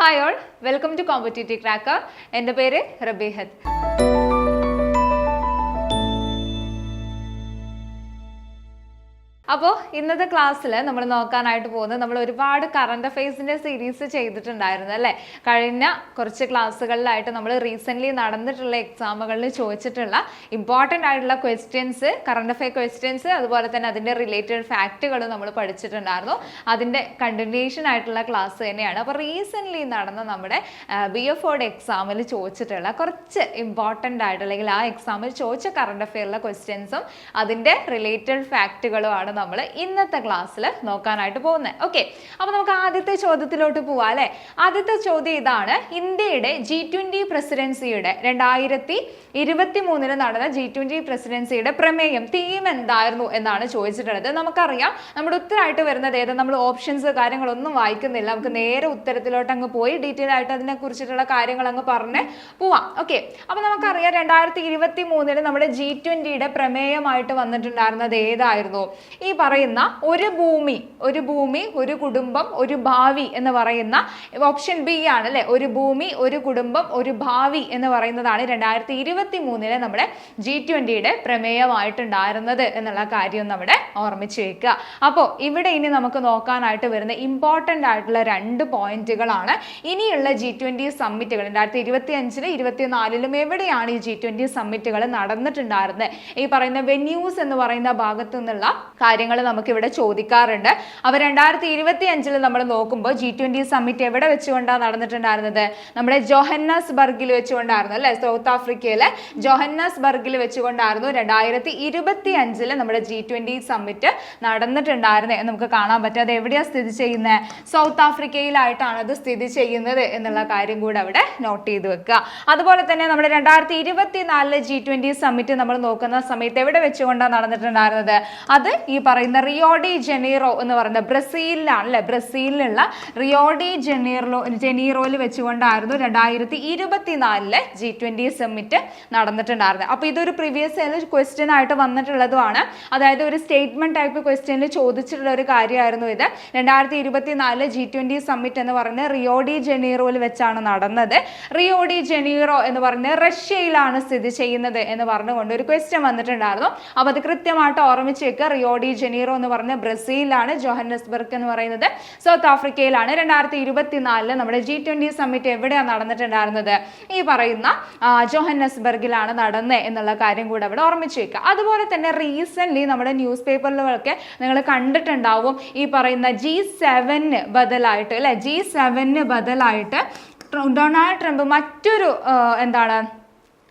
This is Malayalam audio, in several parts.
Hi all, welcome to Competitive Cracker. എൻ്റെ പേര് റബീഹത്ത്. അപ്പോൾ ഇന്നത്തെ ക്ലാസ്സിൽ നമ്മൾ നോക്കാനായിട്ട് പോകുന്നത് നമ്മൾ ഒരുപാട് കറണ്ട് അഫെയർസിൻ്റെ സീരീസ് ചെയ്തിട്ടുണ്ടായിരുന്നു അല്ലേ. കഴിഞ്ഞ കുറച്ച് ക്ലാസ്സുകളിലായിട്ട് നമ്മൾ റീസെൻ്റ്ലി നടന്നിട്ടുള്ള എക്സാമുകളിൽ ചോദിച്ചിട്ടുള്ള ഇമ്പോർട്ടൻ്റ് ആയിട്ടുള്ള ക്വസ്റ്റ്യൻസ്, കറണ്ട് അഫെയർ ക്വസ്റ്റ്യൻസ്, അതുപോലെ തന്നെ അതിൻ്റെ റിലേറ്റഡ് ഫാക്റ്റുകളും നമ്മൾ പഠിച്ചിട്ടുണ്ടായിരുന്നു. അതിൻ്റെ കണ്ടിന്യൂഷൻ ആയിട്ടുള്ള ക്ലാസ് തന്നെയാണ്. അപ്പോൾ റീസെൻ്റ്ലി നടന്ന നമ്മുടെ BF എക്സാമിൽ ചോദിച്ചിട്ടുള്ള കുറച്ച് ഇമ്പോർട്ടൻ്റ് ആയിട്ട് അല്ലെങ്കിൽ ആ എക്സാമിൽ ചോദിച്ച കറണ്ട് അഫെയറിലെ ക്വസ്റ്റ്യൻസും അതിൻ്റെ റിലേറ്റഡ് ഫാക്റ്റുകളുമാണ് നമ്മൾ ഇന്നത്തെ ക്ലാസ്സിൽ നോക്കാനായിട്ട് പോകുന്നത്. ഓക്കെ, അപ്പോൾ നമുക്ക് ആദ്യത്തെ ചോദ്യത്തിലോട്ട് പോവാം അല്ലേ. ആദ്യത്തെ ചോദ്യം ഇതാണ്: ഇന്ത്യയുടെ G20 പ്രസിഡൻസിയുടെ 2023 നടന്ന G20 പ്രസിഡൻസിയുടെ പ്രമേയം, തീം എന്തായിരുന്നു എന്നാണ് ചോദിച്ചിട്ടുള്ളത്. നമുക്കറിയാം നമ്മുടെ ഉത്തരമായിട്ട് വരുന്നത് ഏതാ, നമ്മൾ ഓപ്ഷൻസ് കാര്യങ്ങളൊന്നും വായിക്കുന്നില്ല, നമുക്ക് നേരെ ഉത്തരത്തിലോട്ട് അങ്ങ് പോയി ഡീറ്റെയിൽ ആയിട്ട് അതിനെ കുറിച്ചിട്ടുള്ള കാര്യങ്ങൾ അങ്ങ് പറഞ്ഞ് പോവാം. ഓക്കെ, അപ്പോൾ നമുക്കറിയാം 2023 നമ്മുടെ G20യുടെ പ്രമേയമായിട്ട് വന്നിട്ടുണ്ടായിരുന്നത് ഏതായിരുന്നു? ഈ പറയുന്ന ഒരു ഭൂമി, ഒരു കുടുംബം, ഒരു ഭാവി എന്ന് പറയുന്ന ഓപ്ഷൻ ബി ആണ് അല്ലെ. ഒരു ഭൂമി, ഒരു കുടുംബം, ഒരു ഭാവി എന്ന് പറയുന്നതാണ് 2023 നമ്മുടെ G20യുടെ പ്രമേയമായിട്ടുണ്ടായിരുന്നത് എന്നുള്ള കാര്യം നമ്മുടെ ഓർമ്മിച്ച് വെക്കുക. അപ്പോൾ ഇവിടെ ഇനി നമുക്ക് നോക്കാനായിട്ട് വരുന്ന ഇമ്പോർട്ടൻ്റ് ആയിട്ടുള്ള 2 പോയിന്റുകളാണ്. ഇനിയുള്ള G20 സമ്മിറ്റുകൾ 2025 24 എവിടെയാണ് ഈ G20 സമ്മിറ്റുകൾ നടന്നിട്ടുണ്ടായിരുന്നത്? ഈ പറയുന്ന വെന്യൂസ് എന്ന് പറയുന്ന ഭാഗത്തു നിന്നുള്ള കാര്യങ്ങൾ നമുക്ക് ഇവിടെ ചോദിക്കാറുണ്ട്. അപ്പോൾ 2025 നമ്മൾ നോക്കുമ്പോൾ G20 സമ്മിറ്റ് എവിടെ വെച്ചുകൊണ്ടാണ് നടന്നിട്ടുണ്ടായിരുന്നത്? നമ്മുടെ ജോഹന്നസ്ബർഗിൽ വെച്ചുകൊണ്ടായിരുന്നു അല്ലെ. സൗത്ത് ആഫ്രിക്കയിലെ ജോഹന്നസ്ബർഗിൽ വെച്ചുകൊണ്ടായിരുന്നു 2025 നമ്മുടെ G20 സമ്മിറ്റ് നടന്നിട്ടുണ്ടായിരുന്നത് എന്ന് നമുക്ക് കാണാൻ പറ്റും. അത് എവിടെയാണ് സ്ഥിതി ചെയ്യുന്നത്? സൗത്ത് ആഫ്രിക്കയിലായിട്ടാണ് അത് സ്ഥിതി ചെയ്യുന്നത് എന്നുള്ള കാര്യം കൂടെ അവിടെ നോട്ട് ചെയ്ത് വെക്കുക. അതുപോലെ തന്നെ നമ്മുടെ 2024 G20 സമ്മിറ്റ് നമ്മൾ നോക്കുന്ന സമയത്ത് എവിടെ വെച്ചുകൊണ്ടാണ് നടന്നിട്ടുണ്ടായിരുന്നത്? അത് ഈ പറയുന്ന റിയോ ഡി ജനീറോ എന്ന് പറയുന്ന ബ്രസീലിലാണ് അല്ലെ. ബ്രസീലിലുള്ള റിയോ ഡി ജനീറോയിൽ വെച്ചുകൊണ്ടായിരുന്നു 2024 G20 സമ്മിറ്റ് നടന്നിട്ടുണ്ടായിരുന്നത്. അപ്പോൾ ഇതൊരു പ്രീവിയസ് ക്വസ്റ്റ്യൻ ആയിട്ട് വന്നിട്ടുള്ളതുമാണ്. അതായത് ഒരു സ്റ്റേറ്റ്മെന്റ് ടൈപ്പ് ക്വസ്റ്റ്യനിൽ ചോദിച്ചിട്ടുള്ള ഒരു കാര്യമായിരുന്നു ഇത്. 2024 G20 സമ്മിറ്റ് എന്ന് പറയുന്നത് റിയോ ഡി ജനീറോയിൽ വെച്ചാണ് നടന്നത്. റിയോ ഡി ജനീറോ എന്ന് പറയുന്നത് റഷ്യയിലാണ് സ്ഥിതി ചെയ്യുന്നത് എന്ന് പറഞ്ഞുകൊണ്ട് ഒരു ക്വസ്റ്റ്യൻ വന്നിട്ടുണ്ടായിരുന്നു. അപ്പോൾ അത് കൃത്യമായിട്ട് ഓർമ്മിച്ച് വെക്കുക. റിയോ ഡി ജനീറോ എന്ന് പറഞ്ഞ ബ്രസീലിലാണ്, ജോഹന്നസ്ബർഗ് എന്ന് പറയുന്നത് സൗത്ത് ആഫ്രിക്കയിലാണ്. 2024 നമ്മുടെ G20 സമ്മിറ്റ് എവിടെയാണ് നടന്നിട്ടുണ്ടായിരുന്നത്? ഈ പറയുന്ന ജോഹന്നസ്ബർഗിലാണ് നടന്നത് എന്നുള്ള കാര്യം കൂടെ അവിടെ ഓർമ്മിച്ച് വെക്കുക. അതുപോലെ തന്നെ റീസെന്റ് നമ്മുടെ ന്യൂസ് പേപ്പറിലൊക്കെ നിങ്ങൾ കണ്ടിട്ടുണ്ടാവും ഈ പറയുന്ന G7 ബദലായിട്ട് അല്ലെ. G7 ബദലായിട്ട് ഡൊണാൾഡ് ട്രംപ് മറ്റൊരു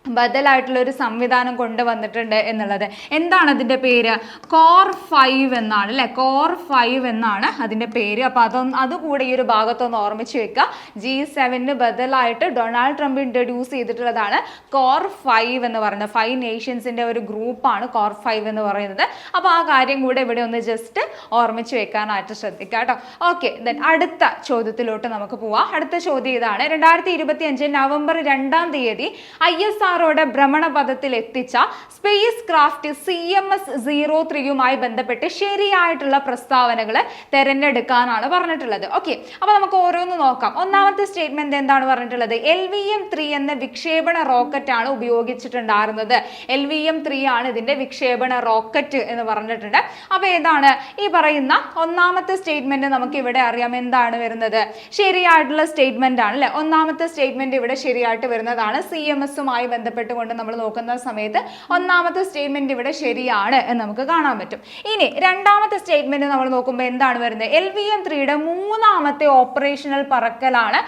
ബദലായിട്ടുള്ള ഒരു സംവിധാനം കൊണ്ടുവന്നിട്ടുണ്ട് എന്നുള്ളത്. എന്താണ് അതിൻ്റെ പേര്? കോർ 5 എന്നാണ് അല്ലെ. കോർ 5 എന്നാണ് അതിൻ്റെ പേര്. അപ്പോൾ അതുകൂടെ ഈ ഒരു ഭാഗത്തൊന്ന് ഓർമ്മിച്ച് വെക്കുക. G7 ബദലായിട്ട് ഡൊണാൾഡ് ട്രംപ് ഇൻട്രൊഡ്യൂസ് ചെയ്തിട്ടുള്ളതാണ് കോർ 5 എന്ന് പറയുന്നത്. 5 നേഷൻസിൻ്റെ ഒരു ഗ്രൂപ്പാണ് കോർ 5 എന്ന് പറയുന്നത്. അപ്പോൾ ആ കാര്യം കൂടെ ഇവിടെ ഒന്ന് ജസ്റ്റ് ഓർമ്മിച്ച് വെക്കാനായിട്ട് ശ്രദ്ധിക്കുക കേട്ടോ. ഓക്കെ, ദെൻ അടുത്ത ചോദ്യത്തിലോട്ട് നമുക്ക് പോവാം. അടുത്ത ചോദ്യം ഇതാണ്: 2025 നവംബർ 2-ാം തീയതി ISR ഭ്രമണപഥത്തിൽ എത്തിച്ച സ്പേസ് ക്രാഫ്റ്റ് CMS-03യുമായി ബന്ധപ്പെട്ട് ശരിയായിട്ടുള്ള പ്രസ്താവനകൾ തിരഞ്ഞെടുക്കാനാണ് പറഞ്ഞിട്ടുള്ളത്. ഓക്കെ, അപ്പൊ നമുക്ക് ഓരോന്ന് നോക്കാം. ഒന്നാമത്തെ സ്റ്റേറ്റ്മെന്റ് എന്താണ് പറഞ്ഞിട്ടുള്ളത്? LVM-3 എന്ന വിക്ഷേപണ റോക്കറ്റ് ആണ് ഉപയോഗിച്ചിട്ടുണ്ടായിരുന്നത്. LVM-3 ആണ് ഇതിന്റെ വിക്ഷേപണ റോക്കറ്റ് എന്ന് പറഞ്ഞിട്ടുണ്ട്. അപ്പൊ ഏതാണ് ഈ പറയുന്ന ഒന്നാമത്തെ സ്റ്റേറ്റ്മെന്റ്? നമുക്ക് ഇവിടെ അറിയാം എന്താണ് വരുന്നത്. ശരിയായിട്ടുള്ള സ്റ്റേറ്റ്മെന്റ് ആണ് അല്ലെ. ഒന്നാമത്തെ സ്റ്റേറ്റ്മെന്റ് ഇവിടെ ശരിയായിട്ട് വരുന്നതാണ്. CMS-മായി ബന്ധപ്പെട്ടുകൊണ്ട് നമ്മൾ നോക്കുന്ന സമയത്ത് ഒന്നാമത്തെ സ്റ്റേറ്റ്മെന്റ് ഇവിടെ ശരിയാണ് എന്ന് നമുക്ക് കാണാൻ പറ്റും. ഇനി രണ്ടാമത്തെ സ്റ്റേറ്റ്മെന്റ് നമ്മൾ നോക്കുമ്പോൾ എന്താണ് വരുന്നത്? LVM-3യുടെ 3ാമത്തെ ഓപ്പറേഷണൽ പറക്കലാണ്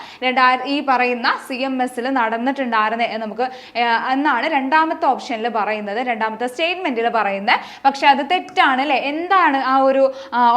ഈ പറയുന്ന CMS-ൽ നടന്നിട്ടുണ്ടായിരുന്നത് നമുക്ക് എന്നാണ് രണ്ടാമത്തെ ഓപ്ഷനിൽ പറയുന്നത്, രണ്ടാമത്തെ സ്റ്റേറ്റ്മെന്റിൽ പറയുന്നത്. പക്ഷെ അത് തെറ്റാണ് അല്ലെ. എന്താണ് ആ ഒരു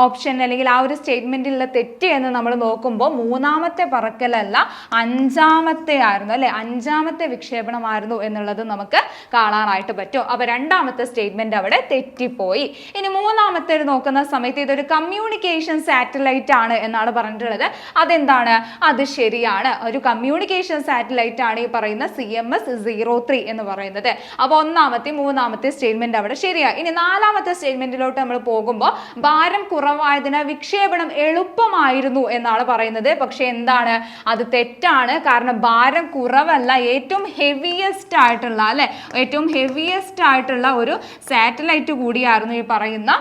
ഓപ്ഷൻ അല്ലെങ്കിൽ ആ ഒരു സ്റ്റേറ്റ്മെന്റിലുള്ള തെറ്റ് എന്ന് നമ്മൾ നോക്കുമ്പോൾ 3ാമത്തെ പറക്കലല്ല, 5ാമത്തെ ആയിരുന്നു അല്ലെ. 5ാമത്തെ വിക്ഷേപണമായിരുന്നു എന്നുള്ളത് നമുക്ക് കാണാനായിട്ട് പറ്റും. അപ്പൊ രണ്ടാമത്തെ സ്റ്റേറ്റ്മെന്റ് അവിടെ തെറ്റിപ്പോയി. ഇനി മൂന്നാമത്തെ നോക്കുന്ന സമയത്ത് ഇതൊരു കമ്മ്യൂണിക്കേഷൻ സാറ്റലൈറ്റ് ആണ് എന്നാണ് പറഞ്ഞിട്ടുള്ളത്. അതെന്താണ്? അത് ശരിയാണ്, ഒരു കമ്മ്യൂണിക്കേഷൻ സാറ്റലൈറ്റ് ആണ് ഈ പറയുന്ന CMS-03 എന്ന് പറയുന്നത്. അപ്പൊ ഒന്നാമത്തെ മൂന്നാമത്തെ സ്റ്റേറ്റ്മെന്റ് അവിടെ ശരിയാണ്. ഇനി നാലാമത്തെ സ്റ്റേറ്റ്മെന്റിലോട്ട് നമ്മൾ പോകുമ്പോൾ ഭാരം കുറവായതിനാൽ വിക്ഷേപണം എളുപ്പമായിരുന്നു എന്നാണ് പറയുന്നത്. പക്ഷെ എന്താണ്? അത് തെറ്റാണ്. കാരണം ഭാരം കുറവല്ല, ഏറ്റവും ഹെവിയസ്റ്റ് ആയിട്ടുള്ള ഏറ്റവും ഹെവിയസ്റ്റ് ആയിട്ടുള്ള ഒരു സാറ്റലൈറ്റ് കൂടിയായിരുന്നു ഈ പറയുന്ന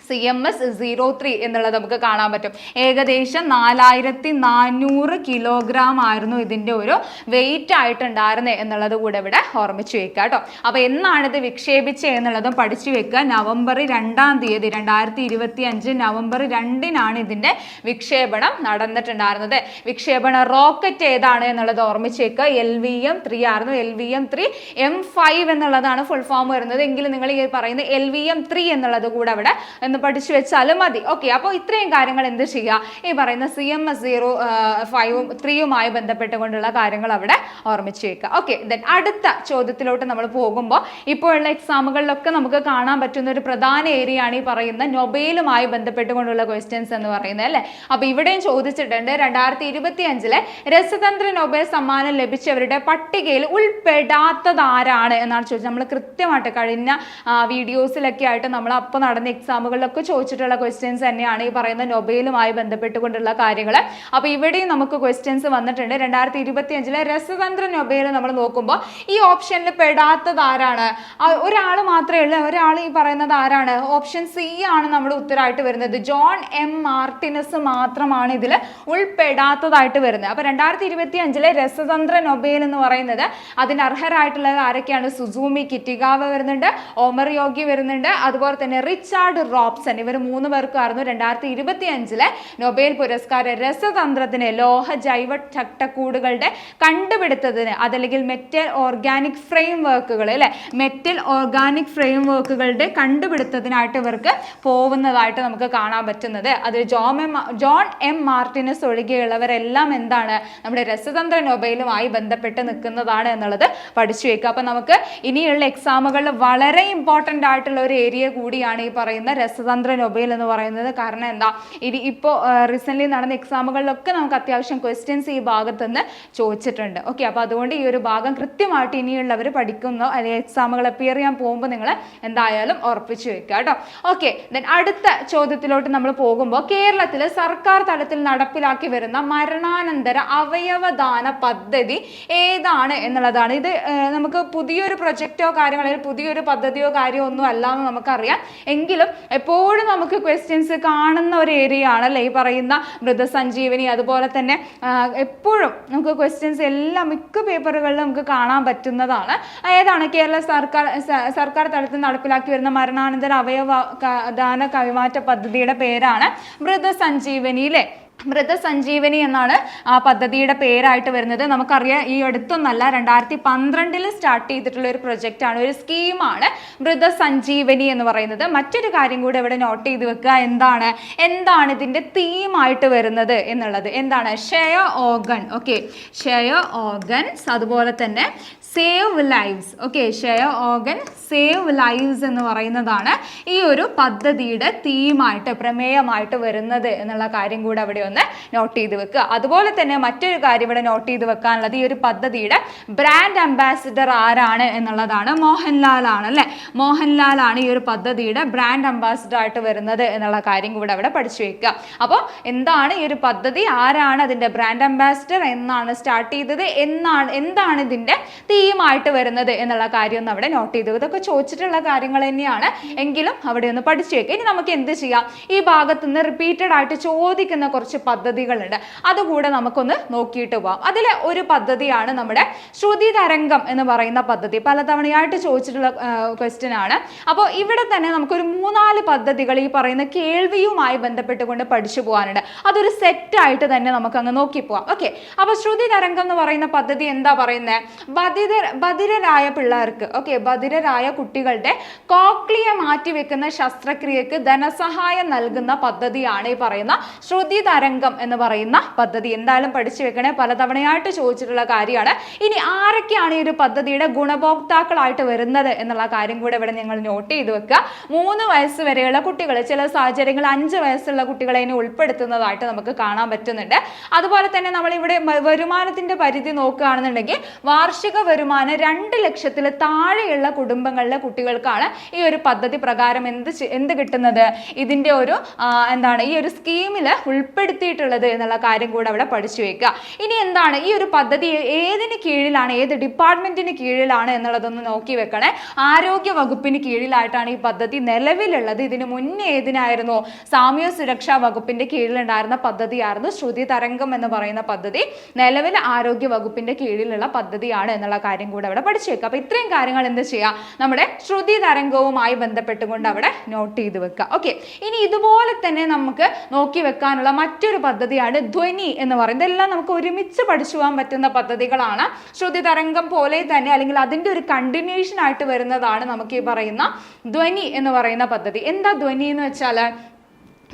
CMS-03 എന്നുള്ളത് നമുക്ക് കാണാൻ പറ്റും. ഏകദേശം 4400 കിലോഗ്രാം ആയിരുന്നു ഇതിന്റെ ഒരു വെയിറ്റ് ആയിട്ടുണ്ടായിരുന്നത് എന്നുള്ളത് കൂടെ ഇവിടെ ഓർമ്മിച്ചു വെക്കുക കേട്ടോ. അപ്പൊ എന്നാണ് ഇത് വിക്ഷേപിച്ചത് എന്നുള്ളതും പഠിച്ചു വെക്കുക. നവംബർ 2-ാം തീയതി 2025 നവംബർ 2-നാണ് ഇതിന്റെ വിക്ഷേപണം നടന്നിട്ടുണ്ടായിരുന്നത്. വിക്ഷേപണ റോക്കറ്റ് ഏതാണ് എന്നുള്ളത് ഓർമ്മിച്ചു വെക്കുക. LVM-3 ആയിരുന്നു. LVM-3 M5 എന്നുള്ളതാണ് ഫുൾ ഫോം വരുന്നത്. എങ്കിലും നിങ്ങൾ ഈ പറയുന്ന LVM-3 എന്നുള്ളത് കൂടെ അവിടെ പഠിച്ചു വെച്ചാലും മതി. ഓക്കെ, അപ്പോൾ ഇത്രയും കാര്യങ്ങൾ എന്ത് ചെയ്യുക? ഈ പറയുന്ന CMS-03യുമായി ബന്ധപ്പെട്ടുകൊണ്ടുള്ള കാര്യങ്ങൾ അവിടെ ഓർമ്മിച്ച് വെക്കുക. ഓക്കെ, ദെൻ അടുത്ത ചോദ്യത്തിലോട്ട് നമ്മൾ പോകുമ്പോൾ ഇപ്പോഴുള്ള എക്സാമുകളിലൊക്കെ നമുക്ക് കാണാൻ പറ്റുന്ന ഒരു പ്രധാന ഏരിയ ആണ് ഈ പറയുന്ന നൊബേലുമായി ബന്ധപ്പെട്ടുകൊണ്ടുള്ള ക്വസ്റ്റ്യൻസ് എന്ന് പറയുന്നത് അല്ലേ. അപ്പൊ ഇവിടെയും ചോദിച്ചിട്ടുണ്ട് 2025 രസതന്ത്ര നൊബേൽ സമ്മാനം ലഭിച്ചവരുടെ പട്ടികയിൽ ഉൾപ്പെടാത്തത് ആരാണ് എന്നാണ് ചോദിച്ചത്. നമ്മൾ കൃത്യമായിട്ട് കഴിഞ്ഞ വീഡിയോസിലൊക്കെ ആയിട്ട് നമ്മൾ അപ്പോൾ നടന്ന എക്സാമുകളിലൊക്കെ ചോദിച്ചിട്ടുള്ള ക്വസ്റ്റ്യൻസ് തന്നെയാണ് ഈ പറയുന്ന നൊബേലുമായി ബന്ധപ്പെട്ടുകൊണ്ടുള്ള കാര്യങ്ങൾ. അപ്പൊ ഇവിടെയും നമുക്ക് ക്വസ്റ്റ്യൻസ് വന്നിട്ടുണ്ട്. 2025 രസതന്ത്ര നൊബേൽ നമ്മൾ നോക്കുമ്പോൾ ഈ ഓപ്ഷനിൽ പെടാത്തത് ആരാണ്? ഒരാൾ മാത്രമേ ഉള്ളൂ. ഒരാൾ ഈ പറയുന്നത് ആരാണ്? ഓപ്ഷൻ സി ആണ് നമ്മുടെ ഉത്തരമായിട്ട് വരുന്നത്. ജോൺ എം മാർട്ടിനസ് മാത്രമാണ് ഇതിൽ ഉൾപ്പെടാത്തതായിട്ട് വരുന്നത്. അപ്പൊ 2025 രസതന്ത്ര നൊബേൽ എന്ന് പറയുന്നത് അതിന് അർഹരായിട്ടുള്ളത് ആരൊക്കെയാണ്? സുസൂമി കിറ്റിഗാവ വരുന്നുണ്ട്, ഒമർ യോഗി വരുന്നുണ്ട്, അതുപോലെ തന്നെ റിച്ചാർഡ് റോബ്സൺ. ഇവർ 3 പേർക്കായിരുന്നു 2025 നൊബേൽ പുരസ്കാരം രസതന്ത്രത്തിന്, ലോഹ ജൈവ ചട്ടക്കൂടുകളുടെ കണ്ടുപിടുത്തത്തിന്, അതല്ലെങ്കിൽ മെറ്റൽ ഓർഗാനിക് ഫ്രെയിം വർക്കുകൾ മെറ്റൽ ഓർഗാനിക് ഫ്രെയിം വർക്കുകളുടെ കണ്ടുപിടുത്തത്തിനായിട്ട് ഇവർക്ക് പോകുന്നതായിട്ട് നമുക്ക് കാണാൻ പറ്റുന്നത്. അതിൽ ജോൺ എം മാർട്ടിനസ് ഒഴികെയുള്ളവരെല്ലാം എന്താണ്? നമ്മുടെ രസതന്ത്ര നൊബേലുമായി ബന്ധപ്പെട്ട് നിൽക്കുന്നതാണ് എന്നുള്ളത് പഠിച്ചു വെക്കുക. അപ്പൊ നമുക്ക് ഇനിയുള്ള എക്സാമുകളിൽ വളരെ ഇമ്പോർട്ടൻ്റ് ആയിട്ടുള്ള ഒരു ഏരിയ കൂടിയാണ് ഈ പറയുന്ന രസതന്ത്ര നൊബേൽ എന്ന് പറയുന്നത്. കാരണം എന്താ? ഇപ്പോൾ റീസെന്റ് നടന്ന എക്സാമുകളിലൊക്കെ നമുക്ക് അത്യാവശ്യം ക്വസ്റ്റ്യൻസ് ഈ ഭാഗത്ത് നിന്ന് ചോദിച്ചിട്ടുണ്ട്. ഓക്കെ, അപ്പൊ അതുകൊണ്ട് ഈ ഒരു ഭാഗം കൃത്യമായിട്ട് ഇനിയുള്ളവർ പഠിക്കുന്ന അല്ലെങ്കിൽ എക്സാമുകൾ അപ്പിയർ ചെയ്യാൻ പോകുമ്പോൾ നിങ്ങൾ എന്തായാലും ഉറപ്പിച്ചു വെക്കുക കേട്ടോ. ഓക്കെ, ദെൻ അടുത്ത ചോദ്യത്തിലോട്ട് നമ്മൾ പോകുമ്പോൾ കേരളത്തിൽ സർക്കാർ തലത്തിൽ നടപ്പിലാക്കി വരുന്ന മരണാനന്തര അവയവദാന പദ്ധതി ഏതാണ് എന്നുള്ളതാണ്. ഇത് നമുക്ക് പുതിയൊരു പ്രൊജക്റ്റോ കാര്യങ്ങളോ പുതിയൊരു പദ്ധതിയോ കാര്യമോ ഒന്നും അല്ല എന്ന് നമുക്കറിയാം. എങ്കിലും എപ്പോഴും നമുക്ക് ക്വസ്റ്റ്യൻസ് കാണുന്ന ഒരു ഏരിയ ആണല്ലേ ഈ പറയുന്ന മൃതസഞ്ജീവനി. അതുപോലെ തന്നെ എപ്പോഴും നമുക്ക് ക്വസ്റ്റ്യൻസ് എല്ലാം മിക്ക പേപ്പറുകളിലും നമുക്ക് കാണാൻ പറ്റുന്നതാണ്. ഏതാണ്? കേരള സർക്കാർ തലത്തിൽ നടപ്പിലാക്കി വരുന്ന മരണാനന്തര അവയവദാന കൈമാറ്റ പദ്ധതിയുടെ പേരാണ് മൃതസഞ്ജീവനിയിലെ. മൃതസഞ്ജീവനി എന്നാണ് ആ പദ്ധതിയുടെ പേരായിട്ട് വരുന്നത്. നമുക്കറിയാം ഈ അടുത്തൊന്നല്ല, 2012 സ്റ്റാർട്ട് ചെയ്തിട്ടുള്ള ഒരു പ്രൊജക്റ്റ് ആണ്, ഒരു സ്കീമാണ് മൃതസഞ്ജീവനി എന്ന് പറയുന്നത്. മറ്റൊരു കാര്യം കൂടെ ഇവിടെ നോട്ട് ചെയ്ത് വെക്കുക. എന്താണ് ഇതിന്റെ തീമായിട്ട് വരുന്നത് എന്നുള്ളത്? എന്താണ്? Share organ. Okay, share organs, അതുപോലെ തന്നെ save lives. Okay, share organ save lives എന്ന് പറയുന്നതാണ് ഈ ഒരു പദ്ധതിയുടെ തീമായിട്ട് പ്രമേയമായിട്ട് വരുന്നത് എന്നുള്ള കാര്യം കൂടെ അവിടെ ഒന്ന് നോട്ട് ചെയ്ത് വെക്കുക. അതുപോലെ തന്നെ മറ്റൊരു കാര്യം ഇവിടെ നോട്ട് ചെയ്ത് വെക്കാനുള്ളത് ഈ ഒരു പദ്ധതിയുടെ ബ്രാൻഡ് അംബാസിഡർ ആരാണ് എന്നുള്ളതാണ്. മോഹൻലാൽ ആണ് അല്ലെ. മോഹൻലാൽ ആണ് ഈ ഒരു പദ്ധതിയുടെ ബ്രാൻഡ് അംബാസിഡർ ആയിട്ട് വരുന്നത് എന്നുള്ള കാര്യം കൂടെ അവിടെ പഠിച്ചു വെക്കുക. അപ്പോൾ എന്താണ് ഈ ഒരു പദ്ധതി? ആരാണ് അതിന്റെ ബ്രാൻഡ് അംബാസിഡർ? എന്നാണ് സ്റ്റാർട്ട് ചെയ്തത്? എന്താണ് ഇതിന്റെ തീമായിട്ട് വരുന്നത് എന്നുള്ള കാര്യം ഒന്ന് അവിടെ നോട്ട് ചെയ്തു. ഇതൊക്കെ ചോദിച്ചിട്ടുള്ള കാര്യങ്ങൾ തന്നെയാണ്, എങ്കിലും അവിടെ ഒന്ന് പഠിച്ചു വെക്കുക. ഇനി നമുക്ക് എന്ത് ചെയ്യാം? ഈ ഭാഗത്ത് നിന്ന് റിപ്പീറ്റഡ് ആയിട്ട് ചോദിക്കുന്ന കുറച്ച് പദ്ധതികളുണ്ട്, അതുകൂടെ നമുക്കൊന്ന് നോക്കിയിട്ട് പോവാം. അതിലെ ഒരു പദ്ധതിയാണ് നമ്മുടെ ശ്രുതി തരംഗം എന്ന് പറയുന്ന പദ്ധതി. പലതവണയായിട്ട് ചോദിച്ചിട്ടുള്ള ക്വസ്റ്റ്യൻ ആണ്. അപ്പോൾ ഇവിടെ തന്നെ നമുക്കൊരു 3-4 പദ്ധതികൾ ഈ പറയുന്ന കേൾവിയുമായി ബന്ധപ്പെട്ടുകൊണ്ട് പഠിച്ചു പോകാനുണ്ട്. അതൊരു സെറ്റായിട്ട് തന്നെ നമുക്ക് അങ്ങ് നോക്കി പോവാം. ഓക്കെ, അപ്പോൾ ശ്രുതി തരംഗം എന്ന് പറയുന്ന പദ്ധതി എന്താ പറയുന്നത്? ബധിരരായ പിള്ളേർക്ക്, ഓക്കെ, ബധിരരായ കുട്ടികളുടെ കോക്ലിയ മാറ്റിവെക്കുന്ന ശസ്ത്രക്രിയക്ക് ധനസഹായം നൽകുന്ന പദ്ധതിയാണ് ഈ പറയുന്ന ശ്രുതി തരംഗം തരംഗം എന്ന് പറയുന്ന പദ്ധതി. എന്തായാലും പഠിച്ചു വെക്കണേ, പലതവണയായിട്ട് ചോദിച്ചിട്ടുള്ള കാര്യമാണ്. ഇനി ആരൊക്കെയാണ് ഈ ഒരു പദ്ധതിയുടെ ഗുണഭോക്താക്കളായിട്ട് വരുന്നത് എന്നുള്ള കാര്യം കൂടെ ഇവിടെ നിങ്ങൾ നോട്ട് ചെയ്ത് വെക്കുക. 3 വയസ്സ് വരെയുള്ള കുട്ടികൾ, ചില സാഹചര്യങ്ങൾ 5 വയസ്സുള്ള കുട്ടികളെ ഇനി ഉൾപ്പെടുത്തുന്നതായിട്ട് നമുക്ക് കാണാൻ പറ്റുന്നുണ്ട്. അതുപോലെ തന്നെ നമ്മൾ ഇവിടെ വരുമാനത്തിന്റെ പരിധി നോക്കുകയാണെന്നുണ്ടെങ്കിൽ വാർഷിക വരുമാനം 2 ലക്ഷത്തിൽ താഴെയുള്ള കുടുംബങ്ങളിലെ കുട്ടികൾക്കാണ് ഈ ഒരു പദ്ധതി പ്രകാരം എന്ത് കിട്ടുന്നത്, ഇതിന്റെ ഒരു എന്താണ് ഈ ഒരു സ്കീമിൽ ഉൾപ്പെടുത്തിയിട്ടുള്ളത് എന്നുള്ള കാര്യം കൂടെ അവിടെ പഠിച്ചു വെക്കുക. ഇനി എന്താണ് ഈ ഒരു പദ്ധതി ഏതിന് കീഴിലാണ്, ഏത് ഡിപ്പാർട്ട്മെന്റിന് കീഴിലാണ് എന്നുള്ളതൊന്ന് നോക്കി വെക്കണേ. ആരോഗ്യ വകുപ്പിന് കീഴിലായിട്ടാണ് ഈ പദ്ധതി നിലവിലുള്ളത്. ഇതിന് മുന്നേ ഏതിനായിരുന്നു, സാമൂഹ്യ സുരക്ഷാ വകുപ്പിന്റെ കീഴിലുണ്ടായിരുന്ന പദ്ധതിയായിരുന്നു ശ്രുതി തരംഗം എന്ന് പറയുന്ന പദ്ധതി. നിലവിൽ ആരോഗ്യ വകുപ്പിന്റെ കീഴിലുള്ള പദ്ധതിയാണ് എന്നുള്ള കാര്യം കൂടെ അവിടെ പഠിച്ചു വെക്കുക. അപ്പൊ ഇത്രയും കാര്യങ്ങൾ എന്ത് ചെയ്യുക, നമ്മുടെ ശ്രുതി തരംഗവുമായി ബന്ധപ്പെട്ടുകൊണ്ട് അവിടെ നോട്ട് ചെയ്ത് വെക്കുക. ഓക്കെ, ഇനി ഇതുപോലെ തന്നെ നമുക്ക് നോക്കി വെക്കാനുള്ള മറ്റൊരു പദ്ധതിയാണ് ധ്വനി എന്ന് പറയുന്നത്. ഇതെല്ലാം നമുക്ക് ഒരുമിച്ച് പഠിച്ചു പോകാൻ പറ്റുന്ന പദ്ധതികളാണ്. ശ്രുതി തരംഗം പോലെ തന്നെ അല്ലെങ്കിൽ അതിന്റെ ഒരു കണ്ടിന്യൂഷൻ ആയിട്ട് വരുന്നതാണ് നമുക്ക് ഈ പറയുന്ന ധ്വനി എന്ന് പറയുന്ന പദ്ധതി. എന്താ ധ്വനി എന്ന് വെച്ചാൽ,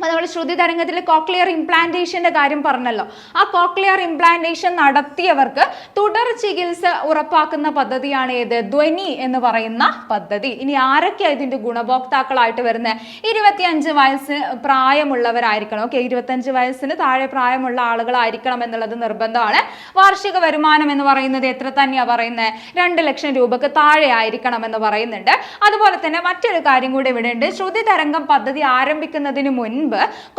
നമ്മൾ ശ്രുതി തരംഗത്തിൽ കോക്ലിയർ ഇംപ്ലാന്റേഷന്റെ കാര്യം പറഞ്ഞല്ലോ. ആ കോക്ലിയർ ഇംപ്ലാന്റേഷൻ നടത്തിയവർക്ക് തുടർ ചികിത്സ ഉറപ്പാക്കുന്ന പദ്ധതിയാണ് ഏത്, ധ്വനി എന്ന് പറയുന്ന പദ്ധതി. ഇനി ആരൊക്കെയാണ് ഇതിന്റെ ഗുണഭോക്താക്കളായിട്ട് വരുന്നത്, 25 വയസ്സ് പ്രായമുള്ളവരായിരിക്കണം. ഓക്കെ, 25 വയസ്സിന് താഴെ പ്രായമുള്ള ആളുകളായിരിക്കണം എന്നുള്ളത് നിർബന്ധമാണ്. വാർഷിക വരുമാനം എന്ന് പറയുന്നത് എത്ര തന്നെയാ പറയുന്നത്, 2 ലക്ഷം രൂപക്ക് താഴെ ആയിരിക്കണം എന്ന് പറയുന്നുണ്ട്. അതുപോലെ തന്നെ മറ്റൊരു കാര്യം കൂടി ഇവിടെ ഉണ്ട്. ശ്രുതി തരംഗം പദ്ധതി ആരംഭിക്കുന്നതിന് മുൻപ്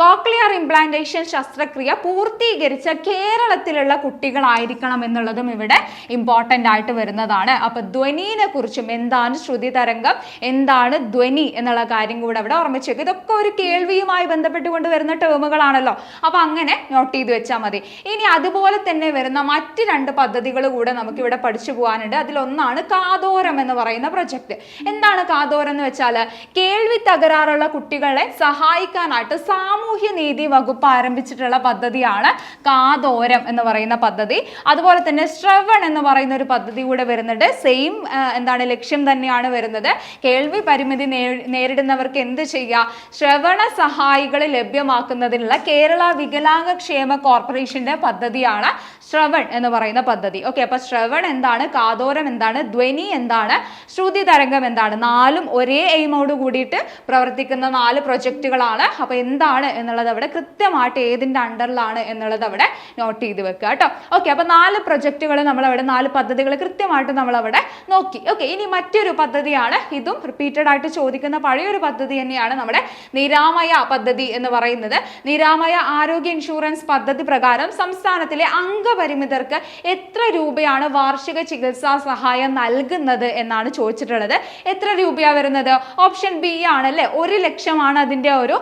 കോക്ലിയർ ഇംപ്ലാന്റേഷൻ ശസ്ത്രക്രിയ പൂർത്തീകരിച്ച കേരളത്തിലുള്ള കുട്ടികളായിരിക്കണം എന്നുള്ളതും ഇവിടെ ഇമ്പോർട്ടന്റ് ആയിട്ട് വരുന്നതാണ്. അപ്പൊ ധ്വനിനെ കുറിച്ചും, എന്താണ് ശ്രുതി തരംഗം, എന്താണ് ധ്വനി എന്നുള്ള കാര്യം കൂടെ അവിടെ ഓർമ്മിച്ചു വെക്കുക. ഇതൊക്കെ ഒരു കേൾവിയുമായി ബന്ധപ്പെട്ടുകൊണ്ട് വരുന്ന ടേമുകളാണല്ലോ. അപ്പൊ അങ്ങനെ നോട്ട് ചെയ്ത് വെച്ചാൽ മതി. ഇനി അതുപോലെ തന്നെ വരുന്ന മറ്റ് 2 പദ്ധതികൾ കൂടെ നമുക്ക് ഇവിടെ പഠിച്ചു പോകാനുണ്ട്. അതിലൊന്നാണ് കാതോരം എന്ന് പറയുന്ന പ്രൊജക്ട്. എന്താണ് കാതോരം എന്ന് വെച്ചാൽ, കേൾവി തകരാറുള്ള കുട്ടികളെ സഹായിക്കാനായിട്ട് സാമൂഹ്യ നീതി വകുപ്പ് ആരംഭിച്ചിട്ടുള്ള പദ്ധതിയാണ് കാതോരം എന്ന് പറയുന്ന പദ്ധതി. അതുപോലെ തന്നെ ശ്രവൺ എന്ന് പറയുന്ന ഒരു പദ്ധതി കൂടെ വരുന്നുണ്ട്. സെയിം എന്താണ് ലക്ഷ്യം തന്നെയാണ് വരുന്നത്. കേൾവി പരിമിതി നേരിടുന്നവർക്ക് എന്ത് ചെയ്യുക, ശ്രവണ സഹായികൾ ലഭ്യമാക്കുന്നതിനുള്ള കേരള വികലാംഗ ക്ഷേമ കോർപ്പറേഷന്റെ പദ്ധതിയാണ് ശ്രവൺ എന്ന് പറയുന്ന പദ്ധതി. ഓക്കെ, അപ്പൊ ശ്രവൺ എന്താണ്, കാതോരം എന്താണ്, ധ്വനി എന്താണ്, ശ്രുതി തരംഗം എന്താണ്, 4ഉം ഒരേ എയിമോട് കൂടിയിട്ട് പ്രവർത്തിക്കുന്ന 4 പ്രൊജക്റ്റുകളാണ്. അപ്പൊ എന്താണ് എന്നുള്ളത് അവിടെ കൃത്യമായിട്ട് ഏതിന്റെ അണ്ടറിലാണ് എന്നുള്ളത് അവിടെ നോട്ട് ചെയ്ത് വെക്കുക കേട്ടോ. ഓക്കെ, അപ്പൊ 4 പ്രൊജക്റ്റുകൾ നമ്മൾ അവിടെ 4 പദ്ധതികൾ കൃത്യമായിട്ട് നമ്മൾ അവിടെ നോക്കി. ഓക്കെ, ഇനി മറ്റൊരു പദ്ധതിയാണ്, ഇതും റിപ്പീറ്റഡ് ആയിട്ട് ചോദിക്കുന്ന പഴയൊരു പദ്ധതി തന്നെയാണ് നമ്മുടെ നിരാമയ പദ്ധതി എന്ന് പറയുന്നത്. നിരാമയ ആരോഗ്യ ഇൻഷുറൻസ് പദ്ധതി പ്രകാരം സംസ്ഥാനത്തിലെ അംഗപരിമിതർക്ക് എത്ര രൂപയാണ് വാർഷിക ചികിത്സാ സഹായം നൽകുന്നത് എന്നാണ് ചോദിച്ചിട്ടുള്ളത്. എത്ര രൂപയാ വരുന്നത്, ഓപ്ഷൻ ബി ആണല്ലേ, 1 ലക്ഷമാണ് അതിന്റെ ഒരു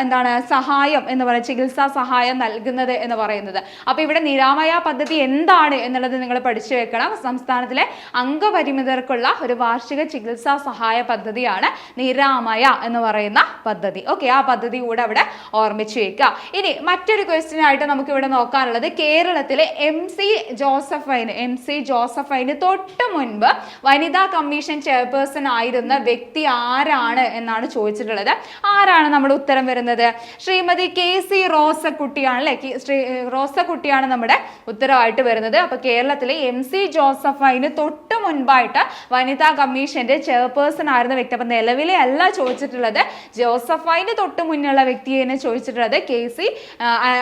എന്താണ് സഹായം എന്ന് പറയുന്നത്, ചികിത്സാ സഹായം നൽകുന്നത് എന്ന് പറയുന്നത്. അപ്പൊ ഇവിടെ നിരാമയ പദ്ധതി എന്താണ് എന്നുള്ളത് നിങ്ങൾ പഠിച്ചു വെക്കണം. സംസ്ഥാനത്തിലെ അംഗപരിമിതർക്കുള്ള ഒരു വാർഷിക ചികിത്സാ സഹായ പദ്ധതിയാണ് നിരാമയ എന്ന് പറയുന്ന പദ്ധതി. ഓക്കെ, ആ പദ്ധതി കൂടെ അവിടെ ഓർമ്മിച്ചു വെക്കുക. ഇനി മറ്റൊരു ക്വസ്റ്റ്യൻ ആയിട്ട് നമുക്ക് ഇവിടെ നോക്കാനുള്ളത്, കേരളത്തിലെ MC ജോസഫൈന് തൊട്ട് മുൻപ് വനിതാ കമ്മീഷൻ ചെയർപേഴ്സൺ ആയിരുന്ന വ്യക്തി ആരാണ് എന്നാണ് ചോദിച്ചിട്ടുള്ളത്. ആരാണ് നമ്മുടെ ഉത്തരം വരുന്നത്, ശ്രീമതി KC റോസക്കുട്ടിയാണ് അല്ലെ. റോസക്കുട്ടിയാണ് നമ്മുടെ ഉത്തരവായിട്ട് വരുന്നത്. അപ്പൊ കേരളത്തിലെ MC ജോസഫൈന് തൊട്ട് മുൻപായിട്ട് വനിതാ കമ്മീഷന്റെ ചെയർപേഴ്സൺ ആയിരുന്ന വ്യക്തി. അപ്പൊ നിലവിലെ അല്ല ചോദിച്ചിട്ടുള്ളത്, ജോസഫൈന് തൊട്ട് മുന്നുള്ള വ്യക്തിയെ ചോദിച്ചിട്ടുള്ളത്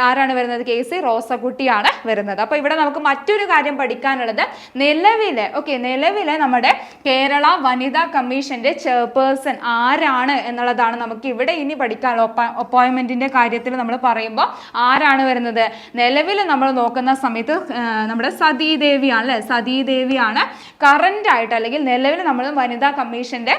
ആരാണ് വരുന്നത്, KC റോസക്കുട്ടിയാണ് വരുന്നത്. അപ്പൊ ഇവിടെ നമുക്ക് മറ്റൊരു കാര്യം പഠിക്കാനുള്ളത്, നിലവിലെ നമ്മുടെ കേരള വനിതാ കമ്മീഷന്റെ ചെയർപേഴ്സൺ ആരാണ് എന്നുള്ളതാണ് നമുക്ക് ഇവിടെ ഇനി പഠിക്കാനുള്ള. അപ്പോയിന്റ്മെന്റിന്റെ കാര്യത്തിൽ നമ്മൾ പറയുമ്പോൾ ആരാണ് വരുന്നത്, നിലവിൽ നമ്മൾ നോക്കുന്ന സമയത്ത് നമ്മുടെ സതീദേവിയാണ് അല്ലെ. സതീദേവിയാണ് കറന്റ് ആയിട്ട് അല്ലെങ്കിൽ നിലവിൽ നമ്മൾ വനിതാ കമ്മീഷന്റെ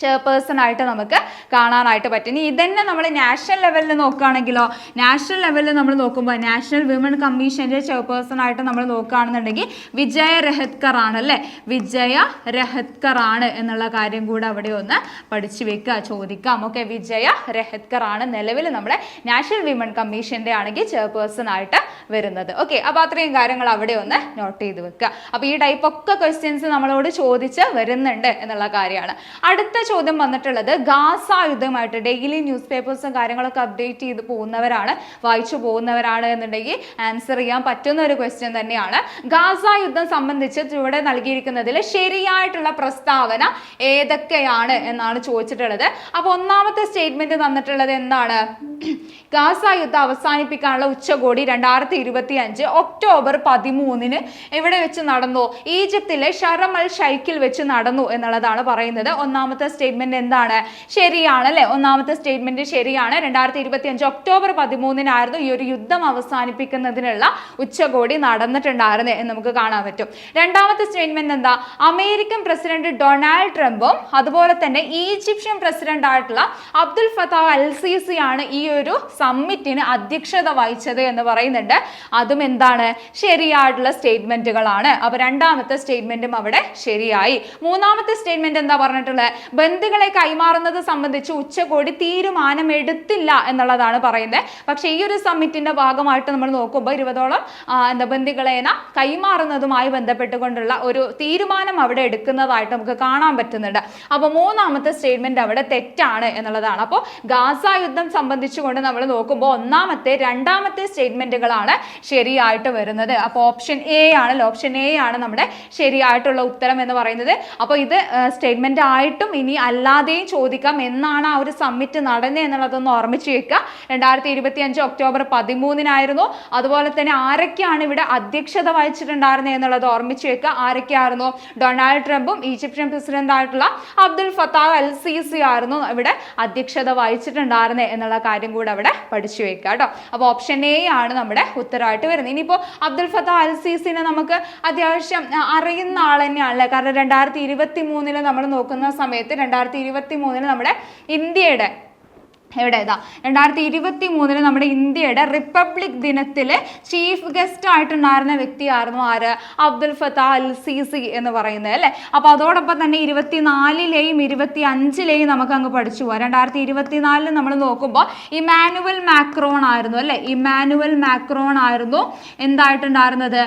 ചെയർപേഴ്സൺ ആയിട്ട് നമുക്ക് കാണാനായിട്ട് പറ്റും. ഇനി ഇതന്നെ നമ്മൾ നാഷണൽ ലെവലിൽ നോക്കുകയാണെങ്കിലോ, നാഷണൽ ലെവലിൽ നമ്മൾ നോക്കുമ്പോൾ നാഷണൽ വിമൻ കമ്മീഷന്റെ ചെയർപേഴ്സൺ ആയിട്ട് നമ്മൾ നോക്കുകയാണെന്നുണ്ടെങ്കിൽ വിജയ രഹത്കർ ആണ് അല്ലേ. വിജയ രഹത്കർ ആണ് എന്നുള്ള കാര്യം കൂടെ അവിടെ ഒന്ന് പഠിച്ചു വെക്കുക, ചോദിക്കാം. ഓക്കെ, വിജയ രഹത്കർ ആണ് നിലവിൽ നമ്മുടെ നാഷണൽ വിമൻ കമ്മീഷന്റെ ആണെങ്കിൽ ചെയർപേഴ്സൺ ആയിട്ട് വരുന്നത്. ഓക്കെ, അപ്പൊ അത്രയും കാര്യങ്ങൾ അവിടെ ഒന്ന് നോട്ട് ചെയ്ത് വെക്കുക. അപ്പൊ ഈ ടൈപ്പ് ഒക്കെ ക്വസ്റ്റ്യൻസ് നമ്മളോട് ചോദിച്ച് വരുന്നുണ്ട് എന്നുള്ള കാര്യമാണ്. അടുത്ത ചോദ്യം വന്നിട്ടുള്ളത് ഗാസ യുദ്ധമായിട്ട്. ഡെയിലി ന്യൂസ് പേപ്പേഴ്സും കാര്യങ്ങളൊക്കെ അപ്ഡേറ്റ് ചെയ്ത് പോകുന്നവരാണ്, വായിച്ചു പോകുന്നവരാണ് എന്നുണ്ടെങ്കിൽ ആൻസർ ചെയ്യാൻ പറ്റുന്ന ഒരു ക്വസ്റ്റ്യൻ തന്നെയാണ്. ഗാസ യുദ്ധം സംബന്ധിച്ച് ഇവിടെ നൽകിയിരിക്കുന്നതിൽ ശരിയായിട്ടുള്ള പ്രസ്താവന ഏതൊക്കെയാണ് എന്നാണ് ചോദിച്ചിട്ടുള്ളത്. അപ്പൊ ഒന്നാമത്തെ സ്റ്റേറ്റ്മെന്റ് തന്നിട്ടുള്ളത് എന്താണ്? ഗാസ യുദ്ധം അവസാനിപ്പിക്കാനുള്ള ഉച്ചകോടി 2025 ഒക്ടോബർ 13 ഇവിടെ വെച്ച് നടന്നു, ഈജിപ്തിലെ ഷറം അൽ ഷൈഖിൽ വെച്ച് നടന്നു എന്നുള്ളതാണ് പറയുന്നത്. ഒന്നാമത്തെ സ്റ്റേറ്റ്മെന്റ് എന്താണ്? ശരിയാണ് അല്ലെ? ഒന്നാമത്തെ സ്റ്റേറ്റ്മെന്റ് ശരിയാണ്. 2025 ഒക്ടോബർ 13 ഈ ഒരു യുദ്ധം അവസാനിപ്പിക്കുന്നതിനുള്ള ഉച്ചകോടി നടന്നിട്ടുണ്ടായിരുന്നു എന്ന് നമുക്ക് കാണാൻ പറ്റും. രണ്ടാമത്തെ സ്റ്റേറ്റ്മെന്റ് എന്താ? അമേരിക്കൻ പ്രസിഡന്റ് ഡൊണാൾഡ് ട്രംപും അതുപോലെ തന്നെ ഈജിപ്ഷ്യൻ പ്രസിഡന്റ് ആയിട്ടുള്ള അബ്ദുൽ ഫത്താഹ് അൽ സീസി ആണ് ഈ ഒരു സമ്മിറ്റിന് അധ്യക്ഷത വഹിച്ചത് എന്ന് പറയുന്നുണ്ട്. അതും എന്താണ്? ശരിയായിട്ടുള്ള സ്റ്റേറ്റ്മെന്റുകളാണ്. അപ്പൊ രണ്ടാമത്തെ സ്റ്റേറ്റ്മെന്റും അവിടെ ശരിയായി. മൂന്നാമത്തെ സ്റ്റേറ്റ്മെന്റ് എന്താ പറഞ്ഞിട്ടുള്ളത്? ബന്ധുക്കളെ കൈമാറുന്നത് സംബന്ധിച്ച് ഉച്ചകോടി തീരുമാനമെടുത്തില്ല എന്നുള്ളതാണ് പറയുന്നത്. പക്ഷെ ഈ ഒരു സമ്മിറ്റിന്റെ ഭാഗമായിട്ട് നമ്മൾ നോക്കുമ്പോൾ 20ഓളം ബന്ധുക്കളേന കൈമാറുന്നതുമായി ബന്ധപ്പെട്ടുകൊണ്ടുള്ള ഒരു തീരുമാനം അവിടെ എടുക്കുന്നതായിട്ട് നമുക്ക് കാണാൻ പറ്റുന്നുണ്ട്. അപ്പൊ മൂന്നാമത്തെ സ്റ്റേറ്റ്മെന്റ് അവിടെ തെറ്റാണ് എന്നുള്ളതാണ്. അപ്പോൾ ഗാസ യുദ്ധം സംബന്ധിച്ചുകൊണ്ട് നമ്മൾ നോക്കുമ്പോൾ ഒന്നാമത്തെ രണ്ടാമത്തെ സ്റ്റേറ്റ്മെന്റുകളാണ് ശരിയായിട്ട് വരുന്നത്. അപ്പോൾ ഓപ്ഷൻ എ ആണല്ലോ, ഓപ്ഷൻ എ ആണ് നമ്മുടെ ശരിയായിട്ടുള്ള ഉത്തരം എന്ന് പറയുന്നത്. അപ്പോൾ ഇത് സ്റ്റേറ്റ്മെന്റ് ആയിട്ടും ഇനി അല്ലാതെയും ചോദിക്കാം. എന്നാണ് ആ ഒരു സമ്മിറ്റ് നടന്നത് എന്നുള്ളതൊന്ന് ഓർമ്മിച്ച് വെക്കുക. 2025 ഒക്ടോബർ 13 അതുപോലെ തന്നെ ആരൊക്കെയാണ് ഇവിടെ അധ്യക്ഷത വഹിച്ചിട്ടുണ്ടായിരുന്നത് എന്നുള്ളത് ഓർമ്മിച്ച് വെക്കുക. ആരൊക്കെയായിരുന്നു? ഡൊണാൾഡ് ട്രംപും ഈജിപ്ഷ്യൻ പ്രസിഡന്റ് ആയിട്ടുള്ള അബ്ദുൽ ഫത്താഹ് അൽ സീസി ആയിരുന്നു ഇവിടെ അധ്യക്ഷത വഹിച്ചിട്ടുണ്ടായിരുന്നത് എന്നുള്ള കാര്യം കൂടെ അവിടെ പഠിച്ചു വെക്കുക കേട്ടോ. അപ്പൊ ഓപ്ഷൻ എ ആണ് നമ്മുടെ ഉത്തരമായിട്ട് വരുന്നത്. ഇനിയിപ്പോ അബ്ദുൽ ഫത്താഹ് അൽ സീസിനെ നമുക്ക് അത്യാവശ്യം അറിയുന്ന ആൾ തന്നെയാണല്ലേ. കാരണം 2023 നമ്മൾ നോക്കുന്ന സമയത്ത് 2023 നമ്മുടെ ഇന്ത്യയുടെ എവിടെ ഇതാ 2023 നമ്മുടെ ഇന്ത്യയുടെ റിപ്പബ്ലിക് ദിനത്തില് ചീഫ് ഗസ്റ്റ് ആയിട്ടുണ്ടായിരുന്ന വ്യക്തിയായിരുന്നു ആര്? അബ്ദുൽ ഫത്താഹ് അൽ സീസി എന്ന് പറയുന്നത് അല്ലെ. അപ്പൊ അതോടൊപ്പം തന്നെ 24ലെയും 25ലെയും നമുക്ക് അങ്ങ് പഠിച്ചു പോവാം. 2024 നമ്മൾ നോക്കുമ്പോൾ ഇമാനുവൽ മാക്രോൺ ആയിരുന്നു അല്ലെ. ഇമാനുവൽ മാക്രോൺ ആയിരുന്നു എന്തായിട്ടുണ്ടായിരുന്നത്?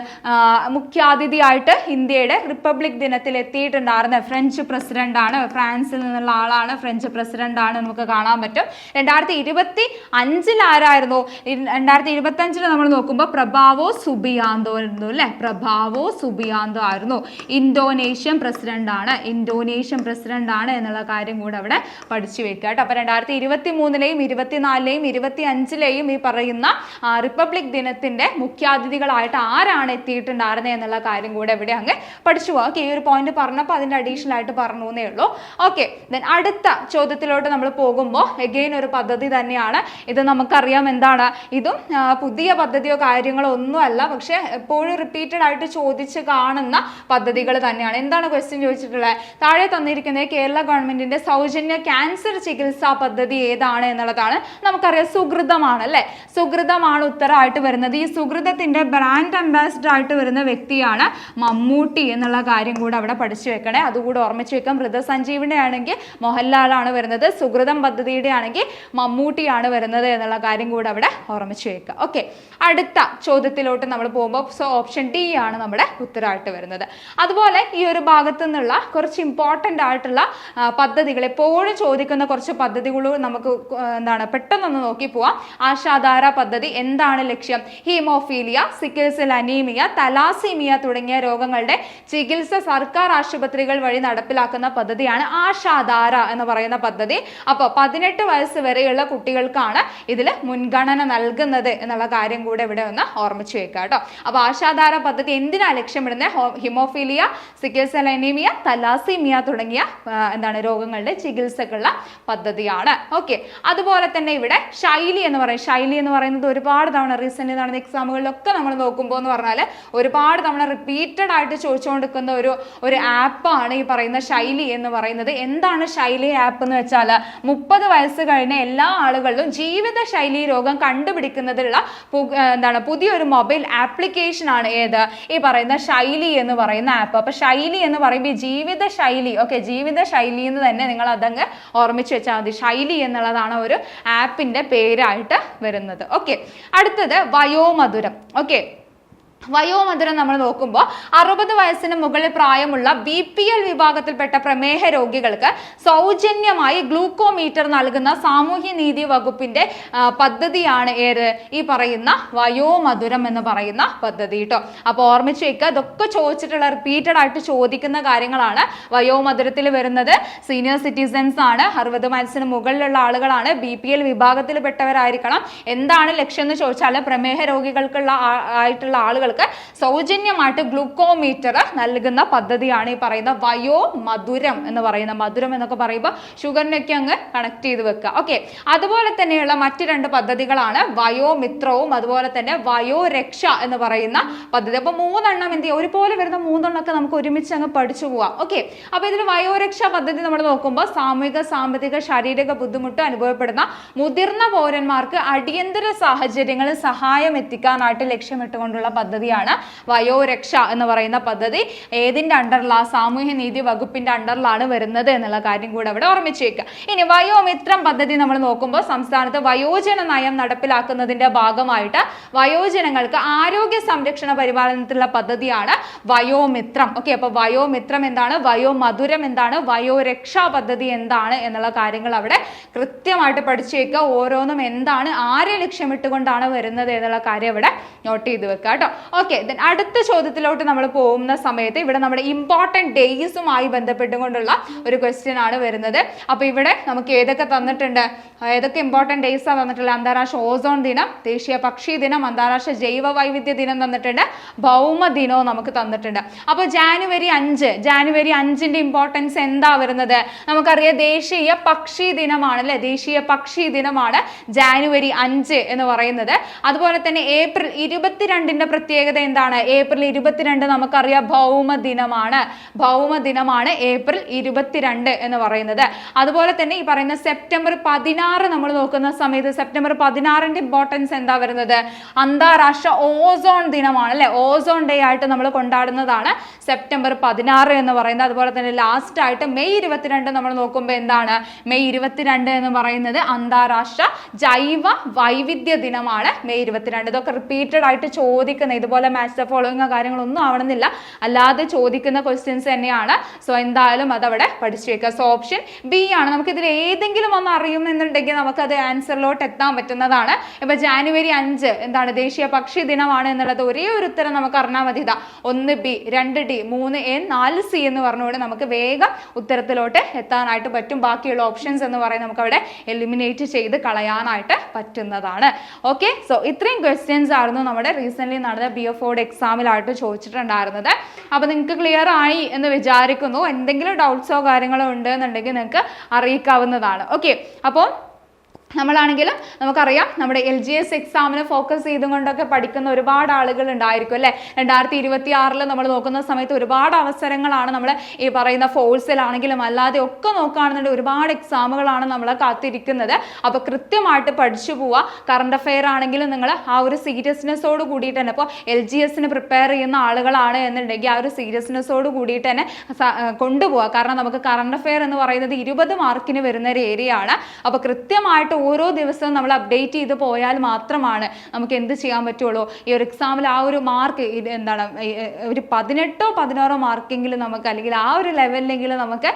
മുഖ്യാതിഥിയായിട്ട് ഇന്ത്യയുടെ റിപ്പബ്ലിക് ദിനത്തിൽ എത്തിയിട്ടുണ്ടായിരുന്ന ഫ്രഞ്ച് പ്രസിഡന്റ് ആണ്. ഫ്രാൻസിൽ നിന്നുള്ള ആളാണ്, ഫ്രഞ്ച് പ്രസിഡന്റ് ആണ് നമുക്ക് കാണാൻ പറ്റും. 2025 ആരായിരുന്നു? 2025 നമ്മൾ നോക്കുമ്പോൾ പ്രഭാവോ സുബിയാന്തോ ആയിരുന്നു അല്ലെ. പ്രഭാവോ സുബിയാന്തോ ആയിരുന്നു. ഇന്തോനേഷ്യൻ പ്രസിഡന്റ് ആണ്, ഇന്തോനേഷ്യൻ പ്രസിഡന്റ് ആണ് എന്നുള്ള കാര്യം കൂടെ അവിടെ പഠിച്ചു വെക്കുക കേട്ടോ. അപ്പൊ 2023ലെയും 24ലെയും 25ലെയും ഈ പറയുന്ന റിപ്പബ്ലിക് ദിനത്തിന്റെ മുഖ്യാതിഥികളായിട്ട് ആരാണ് എത്തിയിട്ടുണ്ടായിരുന്നത് എന്നുള്ള കാര്യം കൂടെ ഇവിടെ അങ്ങ് പഠിച്ചു പോകാം. ഈ ഒരു പോയിന്റ് പറഞ്ഞപ്പോൾ അതിന്റെ അഡീഷണൽ ആയിട്ട് പറഞ്ഞു എന്നേ ഉള്ളൂ. ഓക്കെ, ദെൻ അടുത്ത ചോദ്യത്തിലോട്ട് നമ്മൾ പോകുമ്പോൾ എഗെയിൻ ഒരു പദ്ധതി തന്നെയാണ് ഇത്. നമുക്കറിയാം എന്താണ് ഇതും പുതിയ പദ്ധതിയോ കാര്യങ്ങളോ ഒന്നുമല്ല, പക്ഷെ എപ്പോഴും റിപ്പീറ്റഡ് ആയിട്ട് ചോദിച്ച് കാണുന്ന പദ്ധതികൾ തന്നെയാണ്. എന്താണ് ക്വസ്റ്റ്യൻ ചോദിച്ചിട്ടുള്ളത്? താഴെ തന്നിരിക്കുന്നത് കേരള ഗവൺമെന്റിന്റെ സൗജന്യ ക്യാൻസർ ചികിത്സാ പദ്ധതി ഏതാണ് എന്നുള്ളതാണ്. നമുക്കറിയാം സുകൃതമാണ് അല്ലെ. സുകൃതമാണ് ഉത്തരമായിട്ട് വരുന്നത്. ഈ സുകൃതത്തിന്റെ ബ്രാൻഡ് അംബാസിഡർ ആയിട്ട് വരുന്ന വ്യക്തിയാണ് മമ്മൂട്ടി എന്നുള്ള കാര്യം കൂടെ അവിടെ പഠിച്ചു വെക്കണേ. അതുകൂടെ ഓർമ്മിച്ച് വെക്കാം. മൃതസഞ്ജീവിന്റെ ആണെങ്കിൽ മോഹൻലാലാണ് വരുന്നത്, സുകൃതം പദ്ധതിയുടെ ആണെങ്കിൽ മമ്മൂട്ടിയാണ് വരുന്നത് എന്നുള്ള കാര്യം കൂടെ അവിടെ ഓർമ്മിച്ച് വെക്കുക. ഓക്കെ, അടുത്ത ചോദ്യത്തിലോട്ട് നമ്മൾ പോകുമ്പോൾ ഓപ്ഷൻ ഡി ആണ് നമ്മുടെ ഉത്തരമായിട്ട് വരുന്നത്. അതുപോലെ ഈ ഒരു ഭാഗത്തു നിന്നുള്ള കുറച്ച് ഇമ്പോർട്ടൻ്റ് ആയിട്ടുള്ള പദ്ധതികൾ, എപ്പോഴും ചോദിക്കുന്ന കുറച്ച് പദ്ധതികൾ നമുക്ക് എന്താണ് പെട്ടെന്നൊന്ന് നോക്കി പോവാം. ആശാധാര പദ്ധതി എന്താണ് ലക്ഷ്യം? Haemophilia, sickle cell anaemia, thalassaemia തുടങ്ങിയ രോഗങ്ങളുടെ ചികിത്സ സർക്കാർ ആശുപത്രികൾ വഴി നടപ്പിലാക്കുന്ന പദ്ധതിയാണ് ആശാധാര എന്ന് പറയുന്ന പദ്ധതി. അപ്പോൾ 18 വയസ്സ് വരെയുള്ള കുട്ടികൾക്കാണ് ഇതിൽ മുൻഗണന നൽകുന്നത് എന്നുള്ള കാര്യം കൂടെ ഇവിടെ ഒന്ന് ഓർമ്മിച്ച് വെക്കുക കേട്ടോ. അപ്പൊ ആശാധാര പദ്ധതി എന്തിനാ ലക്ഷ്യമിടുന്നത്? Haemophilia, sickle cell anaemia, thalassaemia തുടങ്ങിയ രോഗങ്ങളുടെ ചികിത്സക്കുള്ള പദ്ധതിയാണ്. ഓക്കെ, അതുപോലെ തന്നെ ഇവിടെ ശൈലി എന്ന് പറയുന്നത് ഒരുപാട് തവണ റീസെന്റ് നടന്ന എക്സാമുകളിലൊക്കെ നമ്മൾ നോക്കുമ്പോൾ എന്ന് പറഞ്ഞാൽ ഒരുപാട് തവണ റിപ്പീറ്റഡ് ആയിട്ട് ചോദിച്ചുകൊണ്ടിരിക്കുന്ന ഒരു ആപ്പാണ് ഈ പറയുന്ന ശൈലി എന്ന് പറയുന്നത്. എന്താണ് ശൈലി ആപ്പ് എന്ന് വെച്ചാൽ 30 വയസ്സ് കഴിഞ്ഞ എല്ലാ ആളുകളിലും ജീവിതശൈലി രോഗം കണ്ടുപിടിക്കുന്നതിനുള്ള പുതിയൊരു മൊബൈൽ ആപ്ലിക്കേഷൻ ആണ് ഏത്? ഈ പറയുന്ന ശൈലി എന്ന് പറയുന്ന ആപ്പ്. അപ്പൊ ശൈലി എന്ന് പറയുമ്പോൾ ജീവിതശൈലി, ഓക്കെ, ജീവിതശൈലി എന്ന് തന്നെ നിങ്ങൾ അതങ്ങ് ഓർമ്മിച്ച് വെച്ചാൽ മതി. ശൈലി എന്നുള്ളതാണ് ഒരു ആപ്പിന്റെ പേരായിട്ട് വരുന്നത്. ഓക്കെ, അടുത്തത് വയോമധുരം. ഓക്കെ, വയോമധുരം നമ്മൾ നോക്കുമ്പോൾ 60 വയസ്സിന് മുകളിൽ പ്രായമുള്ള BPL വിഭാഗത്തിൽപ്പെട്ട പ്രമേഹ രോഗികൾക്ക് സൗജന്യമായി ഗ്ലൂക്കോമീറ്റർ നൽകുന്ന സാമൂഹ്യനീതി വകുപ്പിന്റെ പദ്ധതിയാണ് ഏത് ഈ പറയുന്ന വയോമധുരം എന്ന് പറയുന്ന പദ്ധതി കേട്ടോ. അപ്പോൾ ഓർമ്മിച്ച് വെക്കുക, ഇതൊക്കെ ചോദിച്ചിട്ടുള്ള റിപ്പീറ്റഡ് ആയിട്ട് ചോദിക്കുന്ന കാര്യങ്ങളാണ്. വയോമധുരത്തിൽ വരുന്നത് സീനിയർ സിറ്റിസൺസ് ആണ്, 60 വയസ്സിന് മുകളിലുള്ള ആളുകളാണ്, BPL വിഭാഗത്തിൽപ്പെട്ടവരായിരിക്കണം. എന്താണ് ലക്ഷ്യം എന്ന് ചോദിച്ചാൽ പ്രമേഹ രോഗികൾക്കുള്ള ആയിട്ടുള്ള ആളുകൾ സൗജന്യമായിട്ട് ഗ്ലൂക്കോമീറ്റർ നൽകുന്ന പദ്ധതിയാണ് ഈ പറയുന്ന വയോമധുരം എന്ന് പറയുന്ന. മധുരം എന്നൊക്കെ പറയുമ്പോൾ ഷുഗറിനൊക്കെ അങ്ങ് കണക്ട് ചെയ്ത് വെക്കുക. ഓക്കെ, അതുപോലെ തന്നെയുള്ള മറ്റു 2 പദ്ധതികളാണ് വയോമിത്രവും അതുപോലെ തന്നെ വയോരക്ഷ എന്ന് പറയുന്ന പദ്ധതി. അപ്പൊ 3 എന്ത് ചെയ്യുക, ഒരുപോലെ വരുന്ന 3 നമുക്ക് ഒരുമിച്ച് അങ്ങ് പഠിച്ചു പോവാം. ഓക്കെ, അപ്പൊ ഇതിൽ വയോരക്ഷ പദ്ധതി നമ്മൾ നോക്കുമ്പോൾ സാമൂഹിക സാമ്പത്തിക ശാരീരിക ബുദ്ധിമുട്ട് അനുഭവപ്പെടുന്ന മുതിർന്ന പൗരന്മാർക്ക് അടിയന്തര സാഹചര്യങ്ങളിൽ സഹായം എത്തിക്കാനായിട്ട് ലക്ഷ്യമിട്ടുകൊണ്ടുള്ള പദ്ധതിയാണ് വയോരക്ഷ എന്ന് പറയുന്ന പദ്ധതി. ഏതിന്റെ അണ്ടറിലാണ്? സാമൂഹ്യ നീതി വകുപ്പിന്റെ അണ്ടറിലാണ് വരുന്നത് എന്നുള്ള കാര്യം കൂടെ അവിടെ ഓർമ്മിച്ച് വെക്കുക. ഇനി വയോമിത്രം പദ്ധതി നമ്മൾ നോക്കുമ്പോൾ സംസ്ഥാനത്ത് വയോജന നയം നടപ്പിലാക്കുന്നതിന്റെ ഭാഗമായിട്ട് വയോജനങ്ങൾക്ക് ആരോഗ്യ സംരക്ഷണ പരിപാലനത്തിലുള്ള പദ്ധതിയാണ് വയോമിത്രം. ഓക്കെ, അപ്പൊ വയോമിത്രം എന്താണ്, വയോമധുരം എന്താണ്, വയോരക്ഷാ പദ്ധതി എന്താണ് എന്നുള്ള കാര്യങ്ങൾ അവിടെ കൃത്യമായിട്ട് പഠിച്ചു വെക്കുക. ഓരോന്നും എന്താണ്, ആരെ ലക്ഷ്യമിട്ടുകൊണ്ടാണ് വരുന്നത് എന്നുള്ള കാര്യം അവിടെ നോട്ട് ചെയ്ത് വെക്കുക കേട്ടോ. ഓക്കെ, അടുത്ത ചോദ്യത്തിലോട്ട് നമ്മൾ പോകുന്ന സമയത്ത് ഇവിടെ നമ്മുടെ ഇമ്പോർട്ടൻറ്റ് ഡേയ്സുമായി ബന്ധപ്പെട്ടുകൊണ്ടുള്ള ഒരു ക്വസ്റ്റ്യൻ ആണ് വരുന്നത്. അപ്പൊ ഇവിടെ നമുക്ക് ഏതൊക്കെ തന്നിട്ടുണ്ട്, ഏതൊക്കെ ഇമ്പോർട്ടൻറ്റ് ഡേയ്സാണ് തന്നിട്ടുള്ളത്? അന്താരാഷ്ട്ര ഓസോൺ ദിനം, ദേശീയ പക്ഷി ദിനം, അന്താരാഷ്ട്ര ജൈവ വൈവിധ്യ ദിനം തന്നിട്ടുണ്ട്, ഭൗമ ദിനവും നമുക്ക് തന്നിട്ടുണ്ട്. അപ്പോൾ ജാനുവരി 5 ഇമ്പോർട്ടൻസ് എന്താ വരുന്നത്? നമുക്കറിയാം ദേശീയ പക്ഷി ദിനമാണ് അല്ലെ, ദേശീയ പക്ഷി ദിനമാണ് ജാനുവരി 5 എന്ന് പറയുന്നത്. അതുപോലെ തന്നെ ഏപ്രിൽ 22 പ്രത്യേകത എന്താണ്? ഏപ്രിൽ 22 നമുക്കറിയാം ഭൗമ ദിനമാണ് ഏപ്രിൽ 22 എന്ന് പറയുന്നത്. അതുപോലെ തന്നെ ഈ പറയുന്ന സെപ്റ്റംബർ 16 നമ്മൾ നോക്കുന്ന സമയത്ത് സെപ്റ്റംബർ 16 ഇമ്പോർട്ടൻസ് എന്താ വരുന്നത്? അന്താരാഷ്ട്ര ഓസോൺ ദിനമാണ് അല്ലെ, ഓസോൺ ഡേ ആയിട്ട് നമ്മൾ കൊണ്ടാടുന്നതാണ് സെപ്റ്റംബർ 16 എന്ന് പറയുന്നത്. അതുപോലെ തന്നെ ലാസ്റ്റ് ആയിട്ട് മെയ് 22 നമ്മൾ നോക്കുമ്പോൾ എന്താണ്? മെയ് 22 എന്ന് പറയുന്നത് അന്താരാഷ്ട്ര ജൈവ വൈവിധ്യ ദിനമാണ് മെയ് 22. ഇതൊക്കെ റിപ്പീറ്റഡ് ആയിട്ട് ചോദിക്കുന്ന, ഇതുപോലെ മാച്ച് ദ ഫോളോയിങ് കാര്യങ്ങളൊന്നും ആവണമെന്നില്ല, അല്ലാതെ ചോദിക്കുന്ന ക്വസ്റ്റ്യൻസ് തന്നെയാണ്. സോ എന്തായാലും അതവിടെ പഠിച്ചു വെക്കുക. സോ ഓപ്ഷൻ ബി ആണ്. നമുക്ക് ഇതിൽ ഏതെങ്കിലും ഒന്ന് അറിയുമെന്നുണ്ടെങ്കിൽ നമുക്കത് ആൻസറിലോട്ട് എത്താൻ പറ്റുന്നതാണ്. ഇപ്പൊ ജാനുവരി 5 എന്താണ്? ദേശീയ പക്ഷി ദിനമാണ് എന്നുള്ളത് ഒരേ ഒരു ഉത്തരം നമുക്ക് അറിഞ്ഞാൽ മതി. 1 ബി, 2 ഡി, 3 എ, 4 സി എന്ന് പറഞ്ഞുകൊണ്ട് നമുക്ക് വേഗം ഉത്തരത്തിലോട്ട് എത്താനായിട്ട് പറ്റും. ബാക്കിയുള്ള ഓപ്ഷൻസ് എന്ന് പറയുന്നത് നമുക്ക് അവിടെ എലിമിനേറ്റ് ചെയ്ത് കളയാനായിട്ട് പറ്റുന്നതാണ്. ഓക്കെ, സോ ഇത്രയും ക്വസ്റ്റ്യൻസ് ആയിരുന്നു നമ്മുടെ റീസെന്റ് നടന്ന BF എക്സാമിലായിട്ട് ചോദിച്ചിട്ടുണ്ടായിരുന്നത്. അപ്പൊ നിങ്ങൾക്ക് ക്ലിയർ ആയി എന്ന് വിചാരിക്കുന്നു. എന്തെങ്കിലും ഡൗട്ട്സോ കാര്യങ്ങളോ ഉണ്ടെന്നുണ്ടെങ്കിൽ നിങ്ങൾക്ക് അറിയിക്കാവുന്നതാണ്. ഓക്കെ, അപ്പോൾ നമ്മളാണെങ്കിലും നമുക്കറിയാം നമ്മുടെ LGS എക്സാമിന് ഫോക്കസ് ചെയ്തുകൊണ്ടൊക്കെ പഠിക്കുന്ന ഒരുപാട് ആളുകൾ ഉണ്ടായിരിക്കും അല്ലെ. 2026 നമ്മൾ നോക്കുന്ന സമയത്ത് ഒരുപാട് അവസരങ്ങളാണ് നമ്മൾ ഈ പറയുന്ന ഫോഴ്സിലാണെങ്കിലും അല്ലാതെ ഒക്കെ നോക്കുകയാണെന്നുണ്ടെങ്കിൽ ഒരുപാട് എക്സാമുകളാണ് നമ്മളെ കാത്തിരിക്കുന്നത്. അപ്പൊ കൃത്യമായിട്ട് പഠിച്ചു പോവുക. കറണ്ട് അഫെയർ ആണെങ്കിലും നിങ്ങൾ ആ ഒരു സീരിയസ്നെസ്സോട് കൂടിയിട്ട് തന്നെ, ഇപ്പോൾ LGSന് പ്രിപ്പയർ ചെയ്യുന്ന ആളുകളാണ് എന്നുണ്ടെങ്കിൽ ആ ഒരു സീരിയസ്നെസ്സോട് കൂടിയിട്ട് തന്നെ കൊണ്ടുപോവുക. കാരണം നമുക്ക് കറണ്ട് അഫെയർ എന്ന് പറയുന്നത് 20 മാർക്കിന് വരുന്ന ഒരു ഏരിയ ആണ്. അപ്പൊ കൃത്യമായിട്ട് ഓരോ ദിവസവും നമ്മൾ അപ്ഡേറ്റ് ചെയ്ത് പോയാൽ മാത്രമാണ് നമുക്ക് എന്ത് ചെയ്യാൻ പറ്റുള്ളൂ, ഈ ഒരു എക്സാമിൽ ആ ഒരു മാർക്ക് എന്താണ് ഒരു 18-16 മാർക്കെങ്കിലും നമുക്ക്, അല്ലെങ്കിൽ ആ ഒരു ലെവലിലെങ്കിലും നമുക്ക്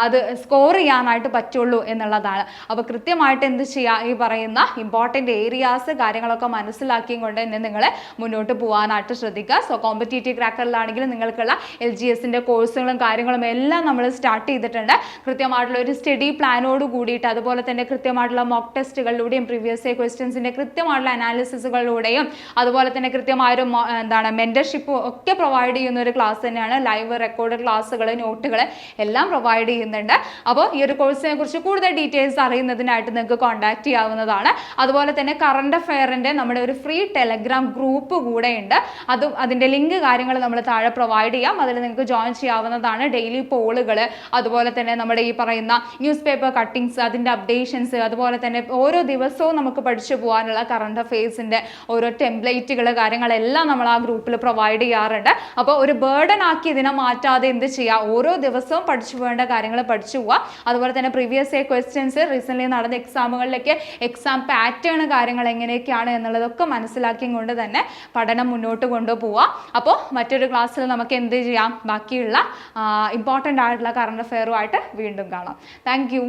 അത് സ്കോർ ചെയ്യാനായിട്ട് പറ്റുള്ളൂ എന്നുള്ളതാണ്. അപ്പോൾ കൃത്യമായിട്ട് എന്ത് ചെയ്യുക, ഈ പറയുന്ന ഇമ്പോർട്ടൻ്റ് ഏരിയാസ് കാര്യങ്ങളൊക്കെ മനസ്സിലാക്കിയും കൊണ്ട് തന്നെ നിങ്ങൾ മുന്നോട്ട് പോകാനായിട്ട് ശ്രദ്ധിക്കുക. സോ കോമ്പറ്റേറ്റീവ് ക്രാക്കറിലാണെങ്കിലും നിങ്ങൾക്കുള്ള LGSന്റെ കോഴ്സുകളും കാര്യങ്ങളും എല്ലാം നമ്മൾ സ്റ്റാർട്ട് ചെയ്തിട്ടുണ്ട്. കൃത്യമായിട്ടുള്ള ഒരു സ്റ്റഡി പ്ലാനോട് കൂടിയിട്ട്, അതുപോലെ തന്നെ കൃത്യമായിട്ടുള്ള മോക്ക് ടെസ്റ്റുകളിലൂടെയും പ്രീവിയസ് ഇയർ ക്വസ്റ്റ്യൻസിന്റെ കൃത്യമായിട്ടുള്ള അനാലിസിസുകളിലൂടെയും അതുപോലെ തന്നെ കൃത്യമായൊരു എന്താണ് മെന്റർഷിപ്പ് ഒക്കെ പ്രൊവൈഡ് ചെയ്യുന്ന ഒരു ക്ലാസ് തന്നെയാണ്. ലൈവ് റെക്കോർഡ് ക്ലാസ്സുകൾ, നോട്ടുകൾ എല്ലാം പ്രൊവൈഡ് ചെയ്യുന്നുണ്ട്. അപ്പോൾ ഈ ഒരു കോഴ്സിനെ കുറിച്ച് കൂടുതൽ ഡീറ്റെയിൽസ് അറിയുന്നതിനായിട്ട് നിങ്ങൾക്ക് കോൺടാക്ട് ചെയ്യാവുന്നതാണ്. അതുപോലെ തന്നെ കറണ്ട് അഫെയറിന്റെ നമ്മുടെ ഒരു ഫ്രീ ടെലഗ്രാം ഗ്രൂപ്പ് കൂടെ ഉണ്ട്. അതിന്റെ ലിങ്ക് കാര്യങ്ങൾ നമ്മൾ താഴെ പ്രൊവൈഡ് ചെയ്യാം. അതിൽ നിങ്ങൾക്ക് ജോയിൻ ചെയ്യാവുന്നതാണ്. ഡെയിലി പോളുകൾ, അതുപോലെ തന്നെ നമ്മുടെ ഈ പറയുന്ന ന്യൂസ് പേപ്പർ കട്ടിങ്സ്, അതിന്റെ അപ്ഡേഷൻസ്, അതുപോലെ തന്നെ തന്നെ ഓരോ ദിവസവും നമുക്ക് പഠിച്ചു പോകാനുള്ള കറണ്ട് അഫെയർസിൻ്റെ ഓരോ ടെംപ്ലേറ്റുകൾ കാര്യങ്ങളെല്ലാം നമ്മൾ ആ ഗ്രൂപ്പിൽ പ്രൊവൈഡ് ചെയ്യാറുണ്ട്. അപ്പോൾ ഒരു ബേർഡൻ ആക്കി ഇതിനെ മാറ്റാതെ എന്ത് ചെയ്യുക, ഓരോ ദിവസവും പഠിച്ചു പോകേണ്ട കാര്യങ്ങൾ പഠിച്ചു പോവുക. അതുപോലെ തന്നെ പ്രീവിയസ് ഇയർ ക്വസ്റ്റ്യൻസ്, റീസെൻ്റ്ലി നടന്ന എക്സാമുകളിലേക്ക് എക്സാം പാറ്റേൺ കാര്യങ്ങൾ എങ്ങനെയൊക്കെയാണ് എന്നുള്ളതൊക്കെ മനസ്സിലാക്കിയും തന്നെ പഠനം മുന്നോട്ട് കൊണ്ടുപോവുക. അപ്പോൾ മറ്റൊരു ക്ലാസ്സിൽ നമുക്ക് എന്ത് ചെയ്യാം, ബാക്കിയുള്ള ഇമ്പോർട്ടൻ്റ് ആയിട്ടുള്ള കറണ്ട് അഫെയറുമായിട്ട് വീണ്ടും കാണാം. Thank you.